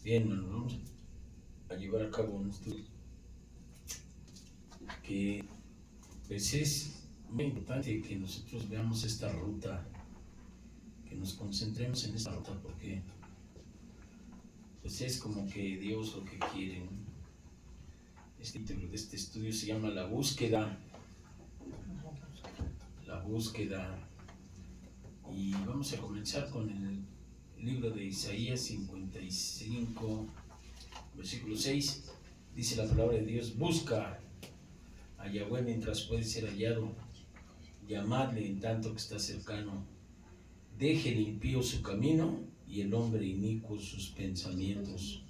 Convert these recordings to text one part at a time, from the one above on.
Bien, hermano, vamos a llevar a cabo un estudio que pues es muy importante que nosotros veamos esta ruta, que nos concentremos en esta ruta, porque pues es como que Dios lo que quiere, ¿no? Este título de este estudio se llama la búsqueda, y vamos a comenzar con el libro de Isaías 55, versículo 6. Dice la palabra de Dios: busca a Yahweh mientras puede ser hallado, llamadle en tanto que está cercano. Deje el impío su camino y el hombre inicuo sus pensamientos.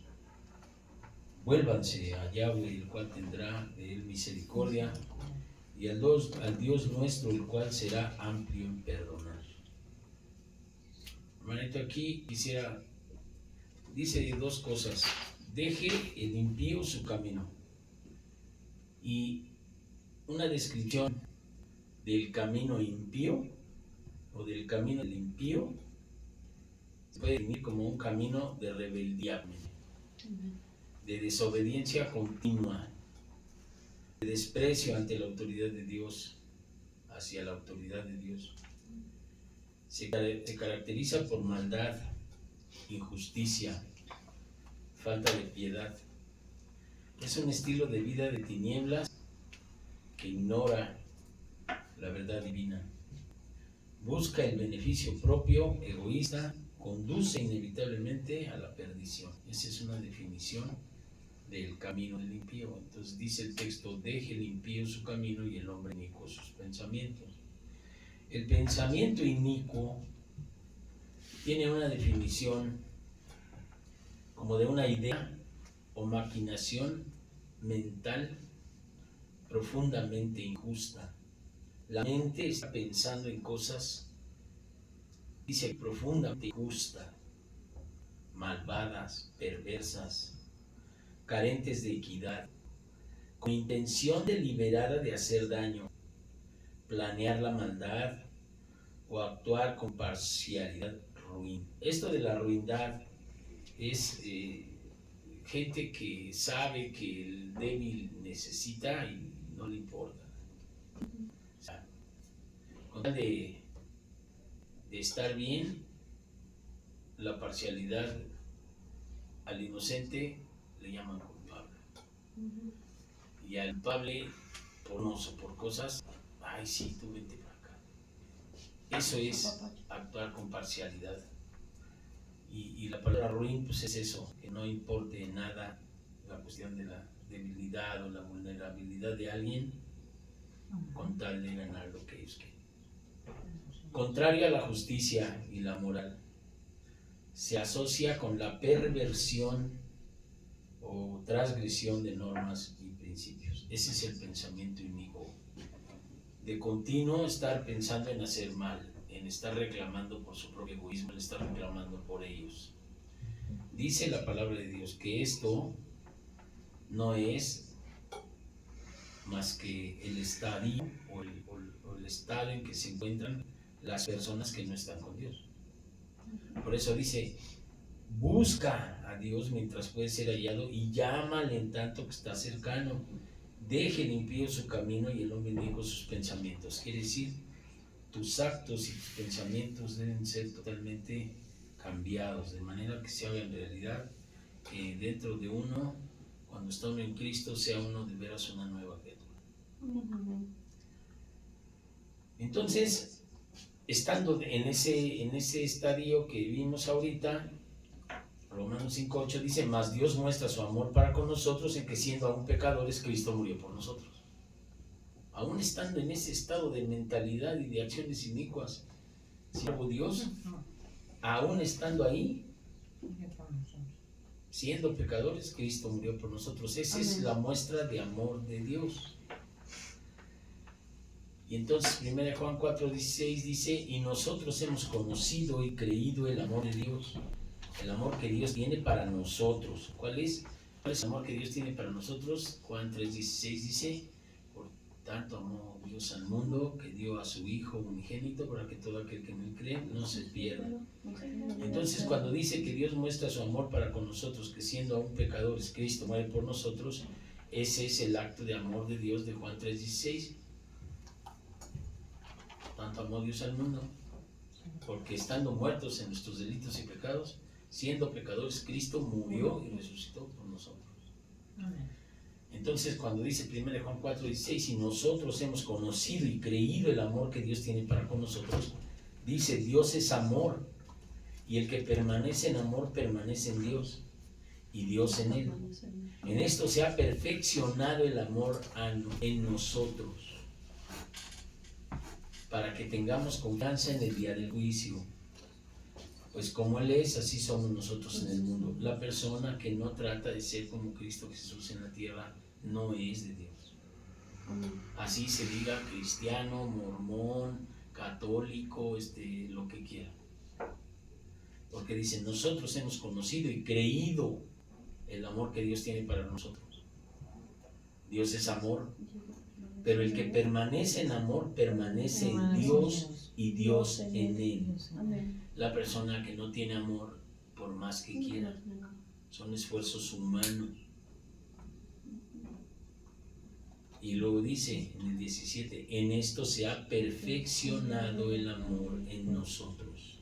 Vuélvanse a Yahweh, el cual tendrá de él misericordia, y al Dios nuestro, el cual será amplio en perdonar. Hermanito, aquí dice dos cosas: deje el impío su camino, y una descripción del camino impío o del camino del impío se puede definir como un camino de rebeldía, de desobediencia continua, de desprecio ante la autoridad de Dios, hacia la autoridad de Dios. Se caracteriza por maldad, injusticia, falta de piedad. Es un estilo de vida de tinieblas que ignora la verdad divina. Busca el beneficio propio, egoísta, conduce inevitablemente a la perdición. Esa es una definición del camino del impío. Entonces dice el texto: deje el impío su camino y el hombre inicuo sus pensamientos. El pensamiento inicuo tiene una definición como de una idea o maquinación mental profundamente injusta. La mente está pensando en cosas, dice, profundamente injustas, malvadas, perversas, carentes de equidad, con intención deliberada de hacer daño, planear la maldad o actuar con parcialidad ruin. Esto de la ruindad es gente que sabe que el débil necesita y no le importa. O sea, con tal de estar bien, la parcialidad al inocente le llaman culpable. Y al culpable, por cosas, ay, sí, tú vente para acá. Eso es actuar con parcialidad. Y la palabra ruin, pues es eso, que no importe nada la cuestión de la debilidad o la vulnerabilidad de alguien con tal de ganar lo que ellos quieren. Contrario a la justicia y la moral, se asocia con la perversión o transgresión de normas y principios. Ese es el pensamiento inicuo. De continuo estar pensando en hacer mal, en estar reclamando por su propio egoísmo, en estar reclamando por ellos. Dice la palabra de Dios que esto no es más que el estadio o el estado en que se encuentran las personas que no están con Dios. Por eso dice: busca a Dios mientras puede ser hallado y llámale en tanto que está cercano. Deje el impío su camino y el hombre inicuo sus pensamientos. Quiere decir, tus actos y tus pensamientos deben ser totalmente cambiados, de manera que se haga en realidad que dentro de uno, cuando está uno en Cristo, sea uno de veras una nueva criatura. Entonces, estando en ese estadio que vimos ahorita, Romanos 5:8 dice: mas Dios muestra su amor para con nosotros en que, siendo aún pecadores, Cristo murió por nosotros. Aún estando en ese estado de mentalidad y de acciones inicuas, siervo Dios, aún estando ahí, siendo pecadores, Cristo murió por nosotros. Esa es la muestra de amor de Dios. Y entonces 1 Juan 4:16 dice: y nosotros hemos conocido y creído el amor de Dios, el amor que Dios tiene para nosotros. ¿Cuál es el amor que Dios tiene para nosotros? Juan 3:16 dice: Tanto amó Dios al mundo que dio a su Hijo unigénito para que todo aquel que en él cree no se pierda. Entonces, cuando dice que Dios muestra su amor para con nosotros, que siendo aún pecadores Cristo muere por nosotros, ese es el acto de amor de Dios de Juan 3:16. Tanto amó Dios al mundo, porque estando muertos en nuestros delitos y pecados, siendo pecadores, Cristo murió y resucitó por nosotros. Amén. Entonces, cuando dice 1 Juan 4:16, si nosotros hemos conocido y creído el amor que Dios tiene para con nosotros, dice, Dios es amor, y el que permanece en amor permanece en Dios, y Dios en él. En esto se ha perfeccionado el amor en nosotros, para que tengamos confianza en el día del juicio. Pues como Él es, así somos nosotros en el mundo. La persona que no trata de ser como Cristo Jesús en la tierra no es de Dios. Así se diga cristiano, mormón, católico, lo que quiera. Porque dicen, nosotros hemos conocido y creído el amor que Dios tiene para nosotros. Dios es amor, pero el que permanece en amor permanece en Dios y Dios en él. La persona que no tiene amor, por más que quiera, son esfuerzos humanos. Y luego dice en el 17, en esto se ha perfeccionado el amor en nosotros,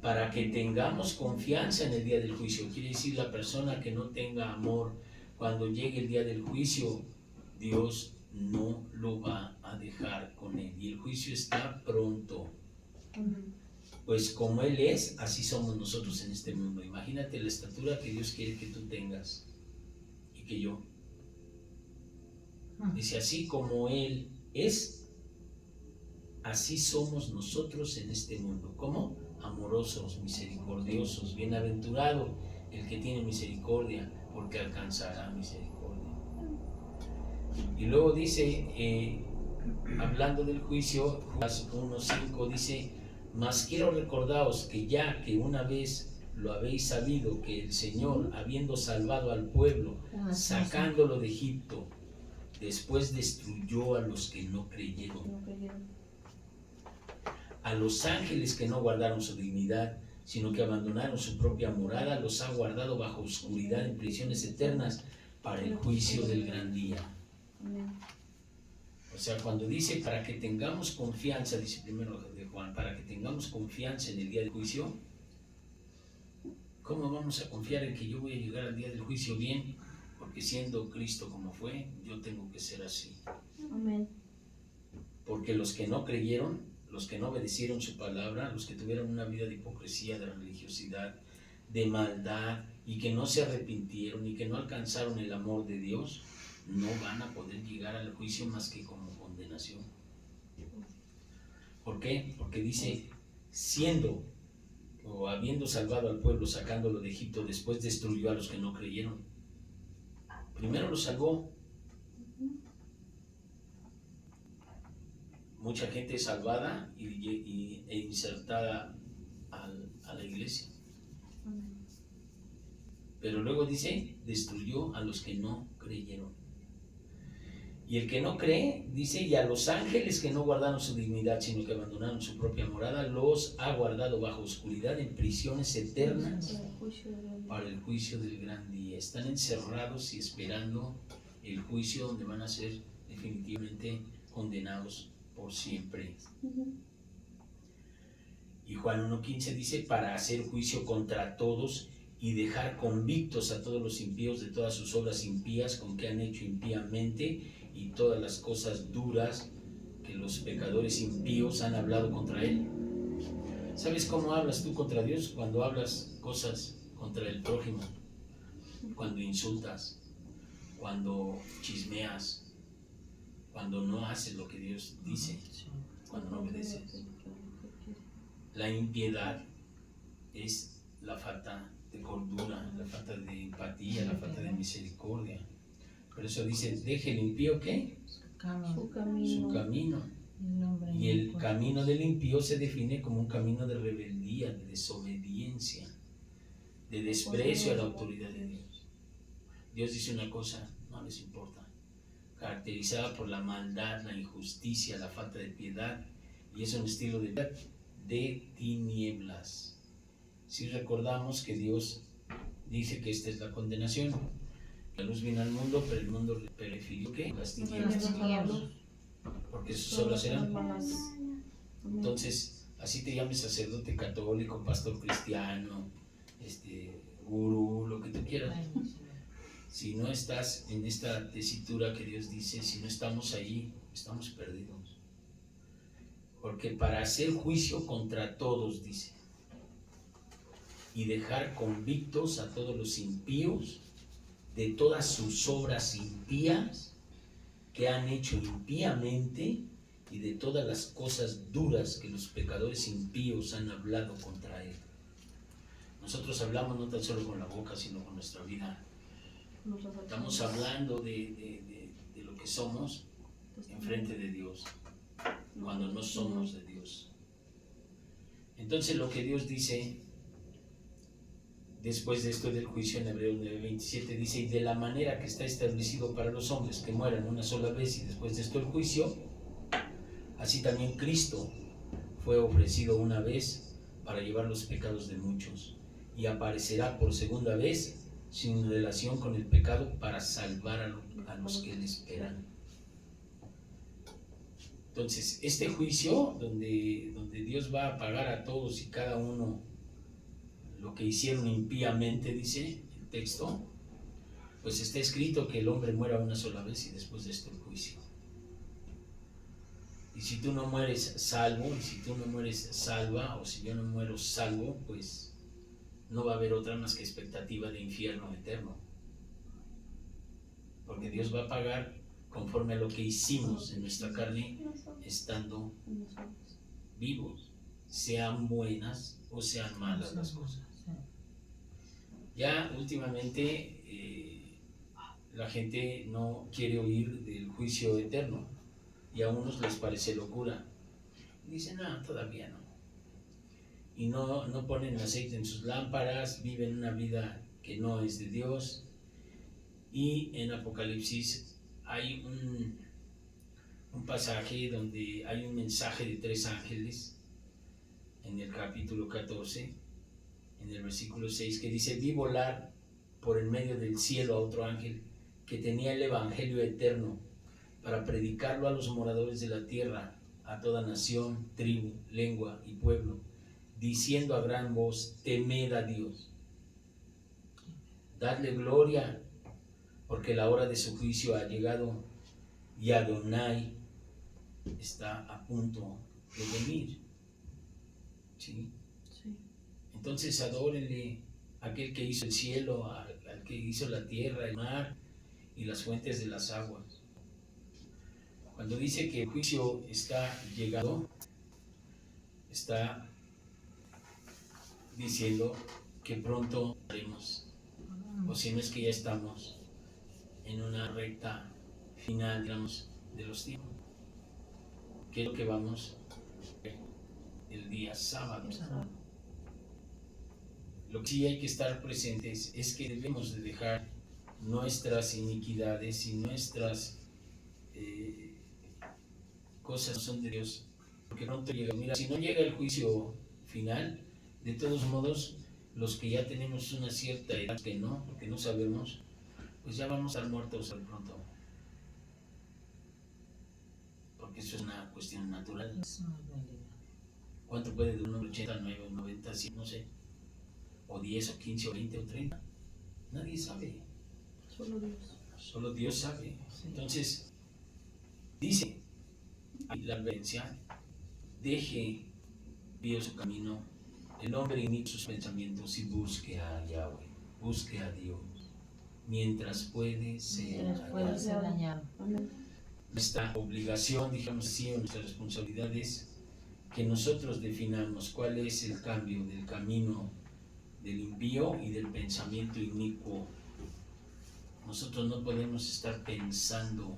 para que tengamos confianza en el día del juicio. Quiere decir, la persona que no tenga amor, cuando llegue el día del juicio, Dios no lo va a dejar con él. Y el juicio está pronto. Pues como Él es, así somos nosotros en este mundo. Imagínate la estatura que Dios quiere que tú tengas y que yo. Dice, así como Él es, así somos nosotros en este mundo. ¿Cómo? Amorosos, misericordiosos, bienaventurado el que tiene misericordia, porque alcanzará misericordia. Y luego dice, hablando del juicio, Judas 1:5 dice, mas quiero recordaros que ya que una vez lo habéis sabido, que el Señor, habiendo salvado al pueblo, sacándolo de Egipto, después destruyó a los que no creyeron. A los ángeles que no guardaron su dignidad, sino que abandonaron su propia morada, los ha guardado bajo oscuridad en prisiones eternas para el juicio del gran día. O sea, cuando dice para que tengamos confianza, dice primero de Juan, para que tengamos confianza en el día del juicio, ¿cómo vamos a confiar en que yo voy a llegar al día del juicio bien? Porque siendo Cristo como fue, yo tengo que ser así. Amén. Porque los que no creyeron, los que no obedecieron su palabra, los que tuvieron una vida de hipocresía, de religiosidad, de maldad, y que no se arrepintieron y que no alcanzaron el amor de Dios, no van a poder llegar al juicio más que como condenación. ¿Por qué? Porque dice, siendo o habiendo salvado al pueblo, sacándolo de Egipto, después destruyó a los que no creyeron. Primero lo salvó. Mucha gente salvada e insertada a la iglesia. Pero luego dice, destruyó a los que no creyeron. Y el que no cree, dice, y a los ángeles que no guardaron su dignidad, sino que abandonaron su propia morada, los ha guardado bajo oscuridad en prisiones eternas para el juicio del gran día. Están encerrados y esperando el juicio donde van a ser definitivamente condenados por siempre. Y Juan 1:15 dice, para hacer juicio contra todos y dejar convictos a todos los impíos de todas sus obras impías con que han hecho impíamente, y todas las cosas duras que los pecadores impíos han hablado contra él. ¿Sabes cómo hablas tú contra Dios? Cuando hablas cosas contra el prójimo, cuando insultas, cuando chismeas, cuando no haces lo que Dios dice, cuando no obedeces. La impiedad es la falta de cordura, la falta de empatía, la falta de misericordia. Por eso dice, deje el impío, ¿qué? Su camino. Y el camino del impío se define como un camino de rebeldía, de desobediencia, de desprecio a la autoridad de Dios. Dios dice una cosa, no les importa. caracterizada por la maldad, la injusticia, la falta de piedad, y es un estilo de vida de tinieblas. Si recordamos que Dios dice que esta es la condenación, la luz vino al mundo, pero el mundo prefirió que las tinieblas, porque sus obras eran malas. Entonces, así te llames sacerdote católico, pastor cristiano, gurú, lo que tú quieras. Si no estás en esta tesitura que Dios dice, si no estamos ahí, estamos perdidos. Porque para hacer juicio contra todos, dice, y dejar convictos a todos los impíos de todas sus obras impías que han hecho impíamente y de todas las cosas duras que los pecadores impíos han hablado contra él. Nosotros hablamos no tan solo con la boca, sino con nuestra vida. Estamos hablando de lo que somos enfrente de Dios, cuando no somos de Dios. Entonces lo que Dios dice después de esto del juicio en Hebreos 9:27 dice: y de la manera que está establecido para los hombres que mueran una sola vez y después de esto el juicio, así también Cristo fue ofrecido una vez para llevar los pecados de muchos, y aparecerá por segunda vez sin relación con el pecado para salvar a los que le esperan. Entonces, este juicio donde Dios va a pagar a todos y cada uno lo que hicieron impíamente, dice el texto, pues está escrito que el hombre muera una sola vez y después de esto el juicio. Y si tú no mueres salvo, y si tú no mueres salva, o si yo no muero salvo, pues no va a haber otra más que expectativa de infierno eterno. Porque Dios va a pagar conforme a lo que hicimos en nuestra carne estando vivos, sean buenas o sean malas las cosas. Ya últimamente la gente no quiere oír del juicio eterno y a unos les parece locura. Dicen, no, todavía no. Y no ponen aceite en sus lámparas, viven una vida que no es de Dios. Y en Apocalipsis hay un pasaje donde hay un mensaje de 3 ángeles en el capítulo 14, en el versículo 6, que dice: vi volar por el medio del cielo a otro ángel que tenía el evangelio eterno para predicarlo a los moradores de la tierra, a toda nación, tribu, lengua y pueblo, diciendo a gran voz: temed a Dios, dadle gloria, porque la hora de su juicio ha llegado y Adonai está a punto de venir. ¿Sí? Sí. Entonces adórenle a aquel que hizo el cielo, al que hizo la tierra, el mar y las fuentes de las aguas. Cuando dice que el juicio está llegado, está diciendo que pronto haremos, o si no es que ya estamos en una recta final, digamos, de los tiempos. ¿Qué es lo que vamos a ver el día sábado? Lo que sí hay que estar presentes es que debemos de dejar nuestras iniquidades y nuestras cosas no son de Dios, porque pronto llega. Mira, si no llega el juicio final, de todos modos, los que ya tenemos una cierta edad, porque no sabemos, pues ya vamos a estar muertos al pronto. Porque eso es una cuestión natural. ¿Cuánto puede durar? 89, 90, 100, no sé, o 10, o 15, o 20, o 30? Nadie sabe. Solo Dios. Solo Dios sabe. Sí. Entonces, dice la advertencia: deje vía su camino, el hombre inicie sus pensamientos y busque a Yahweh, busque a Dios, mientras puede ser dañado. Nuestra obligación, digamos así, o nuestra responsabilidad es que nosotros definamos cuál es el cambio del camino del impío y del pensamiento inicuo. Nosotros no podemos estar pensando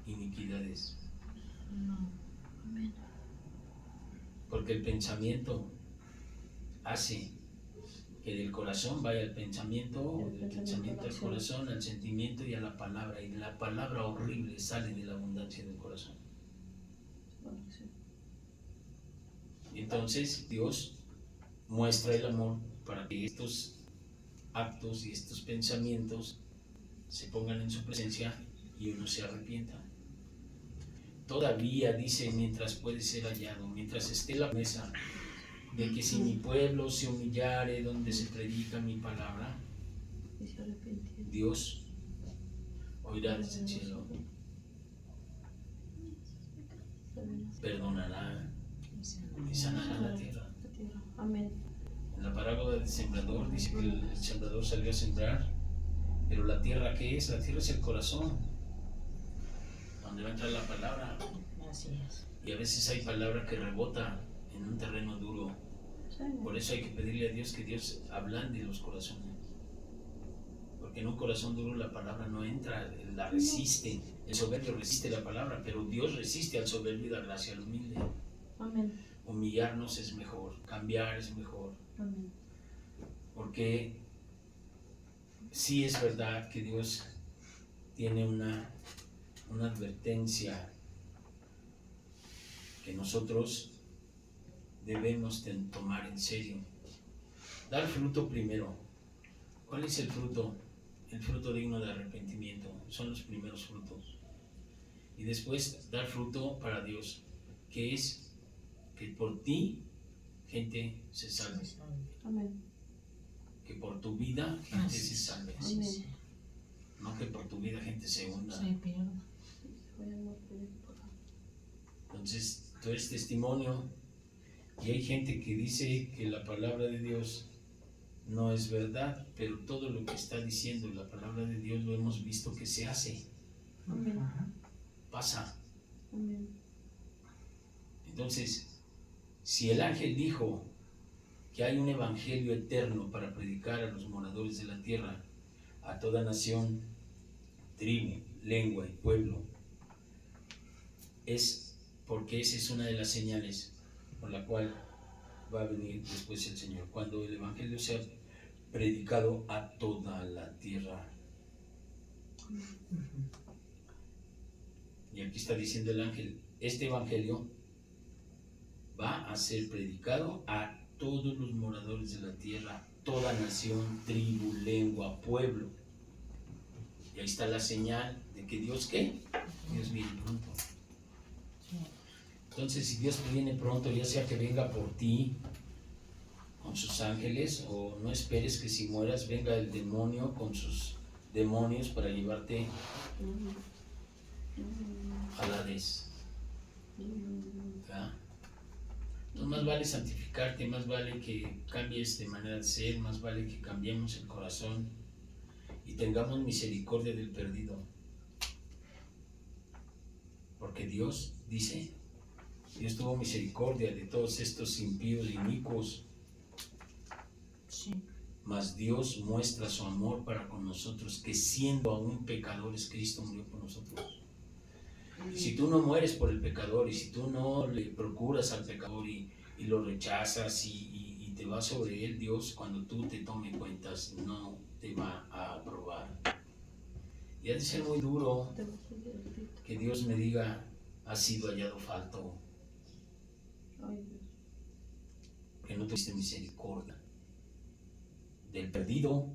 iniquidades. No. Amén. Porque el pensamiento hace que del corazón vaya al pensamiento, El del pensamiento al acción. corazón, al sentimiento y a la palabra. Y la palabra horrible sale de la abundancia del corazón. Bueno, sí. Entonces Dios muestra el amor para que estos actos y estos pensamientos se pongan en su presencia y uno se arrepienta. Todavía dice, mientras puede ser hallado, mientras esté la promesa de que si mi pueblo se humillare donde se predica mi palabra, Y se arrepintió. Dios oirá desde el cielo, perdonará y sanará la tierra. La tierra. Amén. En la parábola del sembrador dice que el sembrador salió a sembrar, pero la tierra, ¿qué es? La tierra es el corazón, donde va a entrar la palabra. Así es. Y a veces hay palabra que rebota en un terreno duro. Sí. Por eso hay que pedirle a Dios que Dios ablande los corazones. Porque en un corazón duro la palabra no entra, la resiste. El soberbio resiste la palabra, pero Dios resiste al soberbio y da gracia al humilde. Amén. Humillarnos es mejor, cambiar es mejor. Amén. Porque sí es verdad que Dios tiene una advertencia que nosotros debemos tomar en serio. Dar fruto primero. ¿Cuál es el fruto? El fruto digno de arrepentimiento. Son los primeros frutos. Y después dar fruto para Dios, que es que por ti gente se salve. Amén. Que por tu vida gente se salve. Así es. No que por tu vida gente se hunda. Se pierde. Voy a morir por favor. Entonces, tú eres testimonio y hay gente que dice que la palabra de Dios no es verdad, pero todo lo que está diciendo la palabra de Dios lo hemos visto que se hace, Amén. pasa. Amén. Entonces, si el ángel dijo que hay un evangelio eterno para predicar a los moradores de la tierra, a toda nación, tribu, lengua y pueblo, es porque esa es una de las señales por la cual va a venir después el Señor, cuando el evangelio sea predicado a toda la tierra. Y aquí está diciendo el ángel, este evangelio va a ser predicado a todos los moradores de la tierra, toda nación, tribu, lengua, pueblo. Y ahí está la señal de que Dios, ¿qué? Dios viene pronto. Entonces, si Dios viene pronto, ya sea que venga por ti con sus ángeles, o no esperes que si mueras venga el demonio con sus demonios para llevarte al Hades. ¿Verdad? Entonces, más vale santificarte, más vale que cambies de manera de ser, más vale que cambiemos el corazón y tengamos misericordia del perdido. Porque Dios dice, Dios tuvo misericordia de todos estos impíos y inicuos, Sí. mas Dios muestra su amor para con nosotros, que siendo aún pecadores, Cristo murió por nosotros. Si tú no mueres por el pecador y si tú no le procuras al pecador y lo rechazas y te vas sobre él, Dios, cuando tú te tomes cuentas, no te va a aprobar. Y ha de ser muy duro que Dios me diga, has sido hallado falto, Ay, Dios. que no tuviste misericordia del perdido.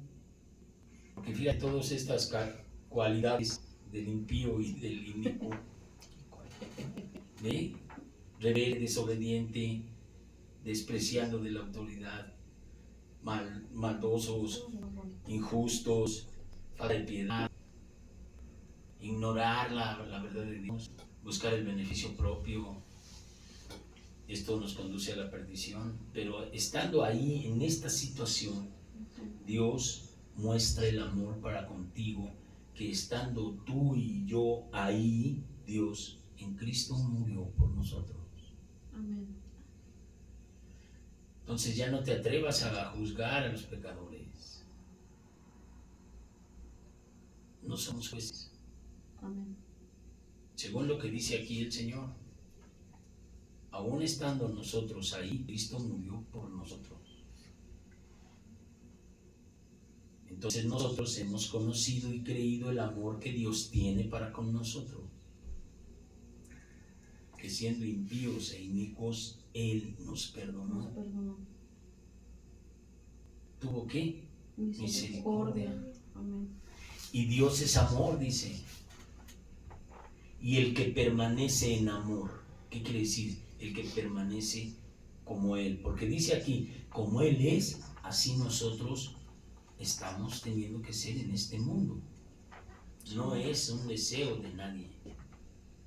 Porque fíjate todas estas cualidades del impío y del inicuo. ¿Ve? Rebelde, desobediente, despreciando de la autoridad, maldosos, injustos, falta de piedad, ignorar la verdad de Dios, buscar el beneficio propio. Esto nos conduce a la perdición. Pero estando ahí en esta situación, Dios muestra el amor para contigo, que estando tú y yo ahí, Dios en Cristo murió por nosotros. Amén. Entonces ya no te atrevas a juzgar a los pecadores. No somos jueces. Amén. Según lo que dice aquí el Señor, aún estando nosotros ahí, Cristo murió por nosotros. Entonces nosotros hemos conocido y creído el amor que Dios tiene para con nosotros, que siendo impíos e inicuos, Él nos perdonó. Nos perdonó. ¿Tuvo qué? Misericordia. Amén. Y Dios es amor, dice. Y el que permanece en amor, ¿qué quiere decir? El que permanece como Él. Porque dice aquí, como Él es, así nosotros estamos teniendo que ser en este mundo. No es un deseo de nadie,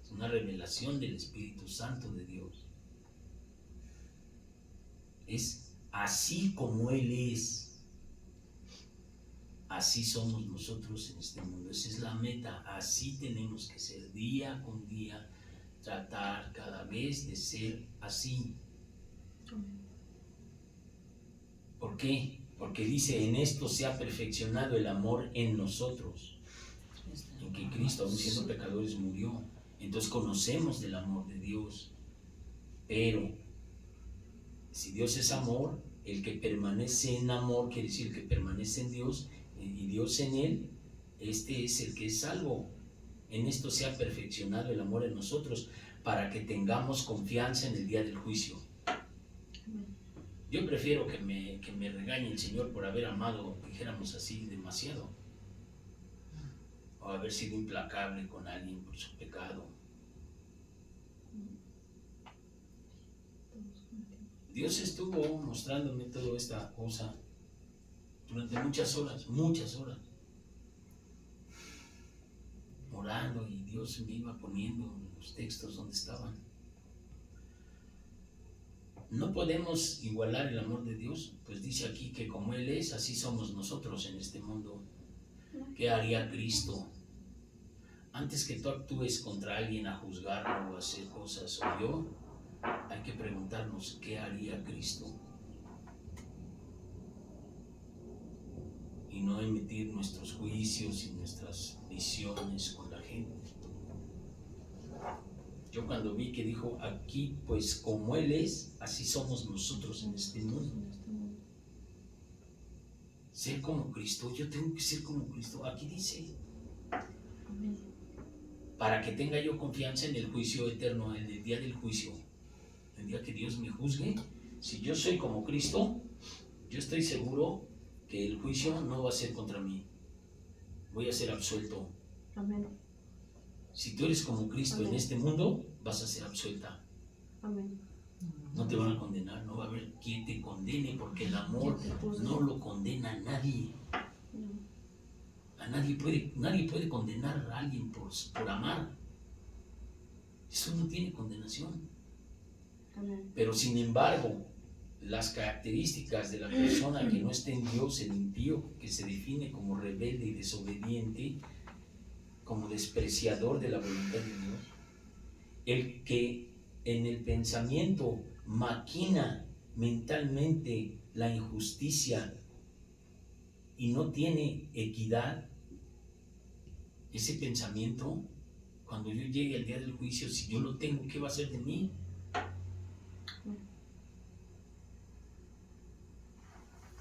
es una revelación del Espíritu Santo de Dios. Es así como Él es, así somos nosotros en este mundo. Esa es la meta, así tenemos que ser día con día, tratar cada vez de ser así. ¿Por qué? Porque dice, en esto se ha perfeccionado el amor en nosotros, en que Cristo, aun siendo pecadores, murió. Entonces conocemos del amor de Dios. Pero si Dios es amor, el que permanece en amor, quiere decir el que permanece en Dios y Dios en él, este es el que es salvo. En esto se ha perfeccionado el amor en nosotros, para que tengamos confianza en el día del juicio. Yo prefiero que me regañe el Señor por haber amado, dijéramos así, demasiado, o haber sido implacable con alguien por su pecado. Dios estuvo mostrándome toda esta cosa durante muchas horas, orando, y Dios me iba poniendo los textos donde estaban. No podemos igualar el amor de Dios, pues dice aquí que como Él es, así somos nosotros en este mundo. ¿Qué haría Cristo? Antes que tú actúes contra alguien a juzgarlo o a hacer cosas, o yo, hay que preguntarnos, ¿qué haría Cristo? Y no emitir nuestros juicios y nuestras visiones con la gente. Yo cuando vi que dijo aquí, pues como Él es, así somos nosotros en este mundo. Ser como Cristo, yo tengo que ser como Cristo. Aquí dice, Amén. para que tenga yo confianza en el juicio eterno, en el día del juicio, el día que Dios me juzgue. Si yo soy como Cristo, yo estoy seguro que el juicio no va a ser contra mí. Voy a ser absuelto. Amén. Si tú eres como Cristo en este mundo, vas a ser absuelta. Amén. No te van a condenar, no va a haber quien te condene, porque el amor no lo condena a nadie. A nadie puede condenar a alguien por amar. Eso no tiene condenación. Amén. Pero sin embargo, las características de la persona que no está en Dios, el impío, que se define como rebelde y desobediente, como despreciador de la voluntad de Dios, el que en el pensamiento maquina mentalmente la injusticia y no tiene equidad, ese pensamiento, cuando yo llegue al día del juicio, si yo lo tengo, ¿qué va a hacer de mí?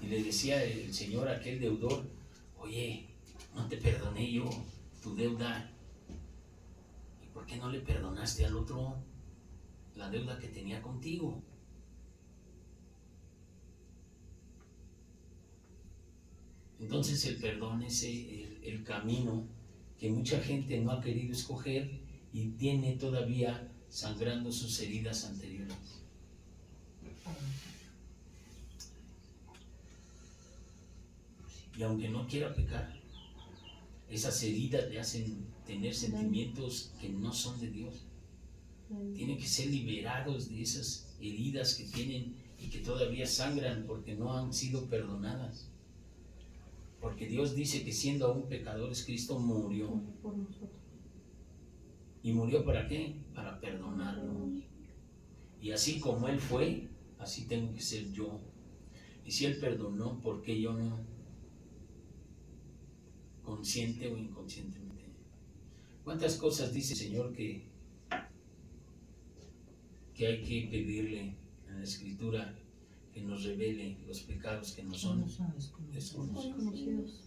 Y le decía el Señor a aquel deudor, oye, no te perdoné yo tu deuda, ¿y por qué no le perdonaste al otro la deuda que tenía contigo? Entonces el perdón es el camino que mucha gente no ha querido escoger y tiene todavía sangrando sus heridas anteriores. Y aunque no quiera pecar, esas heridas le hacen tener sentimientos que no son de Dios. Tienen que ser liberados de esas heridas que tienen y que todavía sangran porque no han sido perdonadas. Porque Dios dice que siendo aún pecadores, Cristo murió. Por nosotros. ¿Y murió para qué? Para perdonarnos. Y así como Él fue, así tengo que ser yo. Y si Él perdonó, ¿por qué yo no? Consciente o inconscientemente. ¿Cuántas cosas dice el Señor que hay que pedirle en la Escritura que nos revele los pecados que no son desconocidos?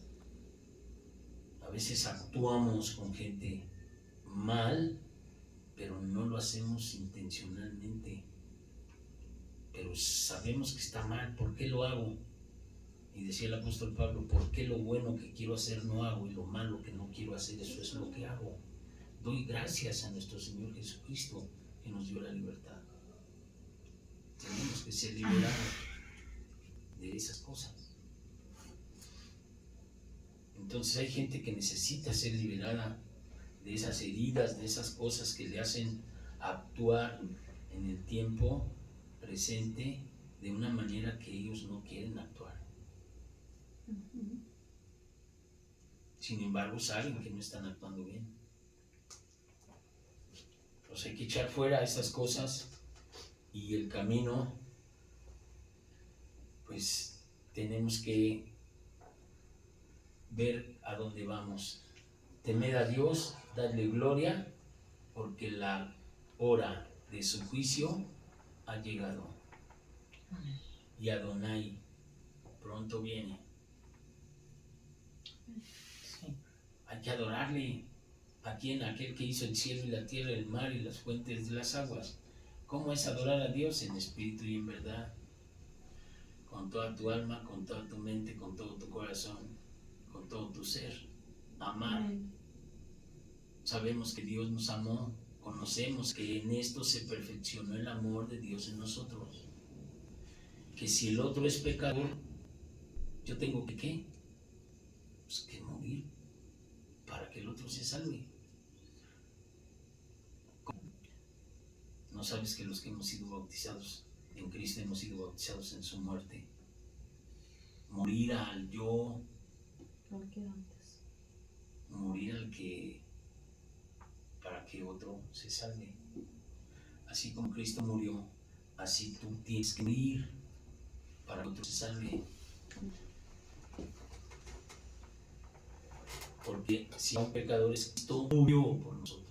veces actuamos con gente mal, pero no lo hacemos intencionalmente. Pero sabemos que está mal, ¿por qué lo hago? Y decía el apóstol Pablo, ¿por qué lo bueno que quiero hacer no hago y lo malo que no quiero hacer, eso es lo que hago? Doy gracias a nuestro Señor Jesucristo que nos dio la libertad. Tenemos que ser liberados de esas cosas. Entonces hay gente que necesita ser liberada de esas heridas, de esas cosas que le hacen actuar en el tiempo presente de una manera que ellos no quieren actuar. Sin embargo, saben que no están actuando bien. Pues hay que echar fuera esas cosas y el camino, pues tenemos que ver a dónde vamos. Temed a Dios, dadle gloria, porque la hora de su juicio ha llegado. Y Adonai pronto viene. Sí. Hay que adorarle. ¿A quién? Aquel que hizo el cielo y la tierra, el mar y las fuentes de las aguas. ¿Cómo es adorar a Dios? En espíritu y en verdad. Con toda tu alma, con toda tu mente, con todo tu corazón, con todo tu ser. Amar. Amén. Sabemos que Dios nos amó. Conocemos que en esto se perfeccionó el amor de Dios en nosotros. Que si el otro es pecador, yo tengo que ¿qué? Pues que morir para que el otro se salve. ¿No sabes que los que hemos sido bautizados en Cristo hemos sido bautizados en su muerte? Morir al yo, Igual que antes. morir al que, para que otro se salve. Así como Cristo murió, así tú tienes que morir para que otro se salve. Porque si a un pecador es Cristo murió por nosotros.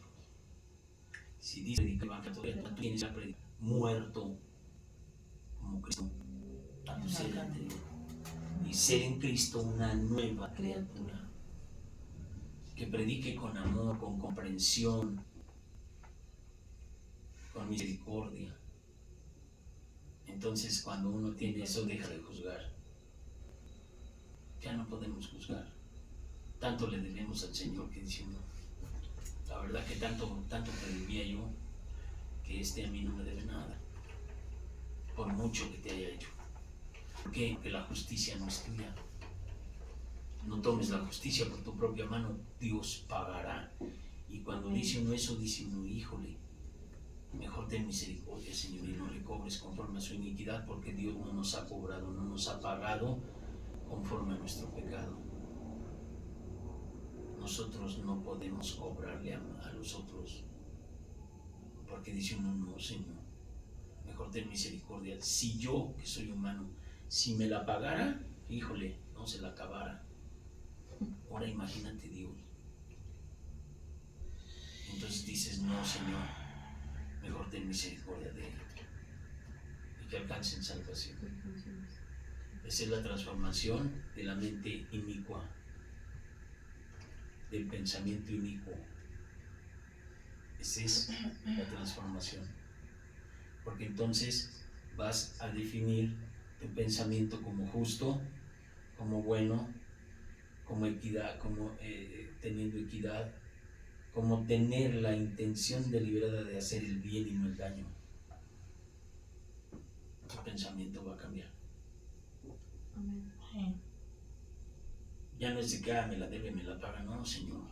Si dice que el evangelio, tú tienes que predicar muerto como Cristo a tu ser anterior y ser en Cristo una nueva criatura que predique con amor, con comprensión, con misericordia. Entonces cuando uno tiene eso deja de juzgar. Ya no podemos juzgar. Tanto le debemos al Señor que dice uno, la verdad que tanto te debía yo, que a mí no me debe nada, por mucho que te haya hecho. ¿Por qué? Porque la justicia no es tuya. No tomes la justicia por tu propia mano, Dios pagará. Y cuando dice uno eso, dice uno, híjole, mejor ten misericordia, Señor, y no le cobres conforme a su iniquidad, porque Dios no nos ha cobrado, no nos ha pagado conforme a nuestro pecado. Nosotros no podemos cobrarle a los otros, porque dice uno, no, Señor, mejor ten misericordia. Si yo, que soy humano, si me la pagara, híjole, no se la acabara. Ahora imagínate Dios. Entonces dices, no, Señor, mejor ten misericordia de él y que alcancen salvación. Esa es la transformación de la mente inicua, del pensamiento inicuo. Esa es la transformación. Porque entonces vas a definir tu pensamiento como justo, como bueno, como equidad, como teniendo equidad, como tener la intención deliberada de hacer el bien y no el daño. Tu pensamiento va a cambiar. Amén. Sí. Ya no es de que me la debe, me la paga. No, Señor.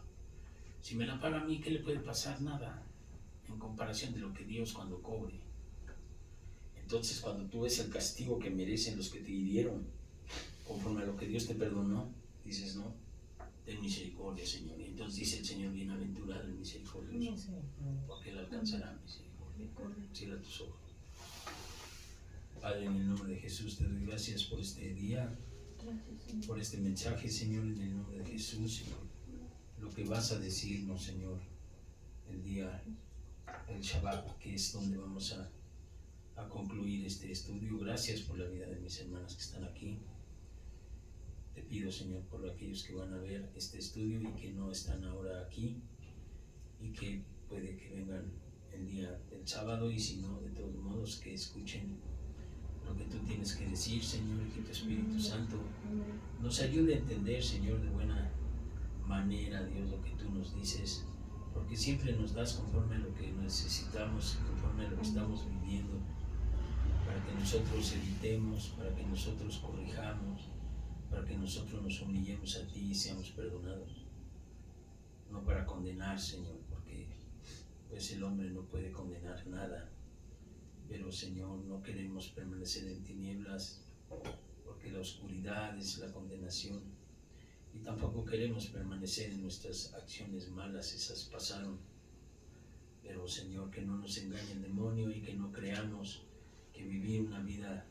Si me la paga a mí, ¿qué le puede pasar? Nada. En comparación de lo que Dios cuando cobre. Entonces, cuando tú ves el castigo que merecen los que te hirieron, conforme a lo que Dios te perdonó, dices, no, ten misericordia, Señor. Y entonces dice el Señor, bienaventurado el misericordioso, porque él alcanzará misericordia. Cierra tus ojos. Padre, en el nombre de Jesús, te doy gracias por este día, Gracias, Señor. por este mensaje, Señor, en el nombre de Jesús, Señor. Lo que vas a decirnos, Señor, el día, el Shabbat, que es donde vamos a concluir este estudio. Gracias por la vida de mis hermanas que están aquí. Te pido, Señor, por aquellos que van a ver este estudio y que no están ahora aquí y que puede que vengan el día del sábado, y si no, de todos modos, que escuchen lo que tú tienes que decir, Señor, y que tu Espíritu Santo nos ayude a entender, Señor, de buena manera, Dios, lo que tú nos dices, porque siempre nos das conforme a lo que necesitamos, conforme a lo que estamos viviendo, para que nosotros evitemos, para que nosotros corrijamos, para que nosotros nos humillemos a ti y seamos perdonados. No para condenar, Señor, porque pues el hombre no puede condenar nada, pero, Señor, no queremos permanecer en tinieblas, porque la oscuridad es la condenación, y tampoco queremos permanecer en nuestras acciones malas, esas pasaron. Pero, Señor, que no nos engañe el demonio y que no creamos que vivir una vida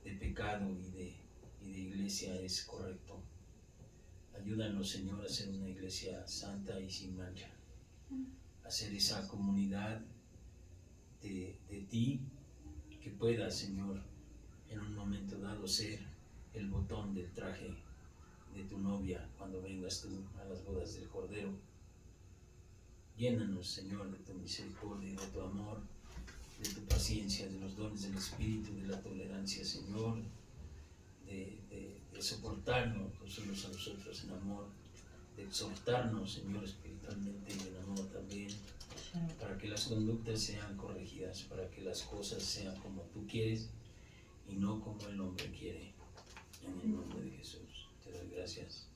de pecado y de iglesia es correcto. Ayúdanos, Señor, a ser una iglesia santa y sin mancha, a ser esa comunidad de ti, que pueda, Señor, en un momento dado ser el botón del traje de tu novia cuando vengas tú a las bodas del Cordero. Llénanos, Señor, de tu misericordia, de tu amor, de tu paciencia, de los dones del Espíritu, de la tolerancia, Señor, de soportarnos los unos a los otros en amor, de exhortarnos, Señor, espiritualmente y en amor también, para que las conductas sean corregidas, para que las cosas sean como tú quieres y no como el hombre quiere. En el nombre de Jesús te doy gracias.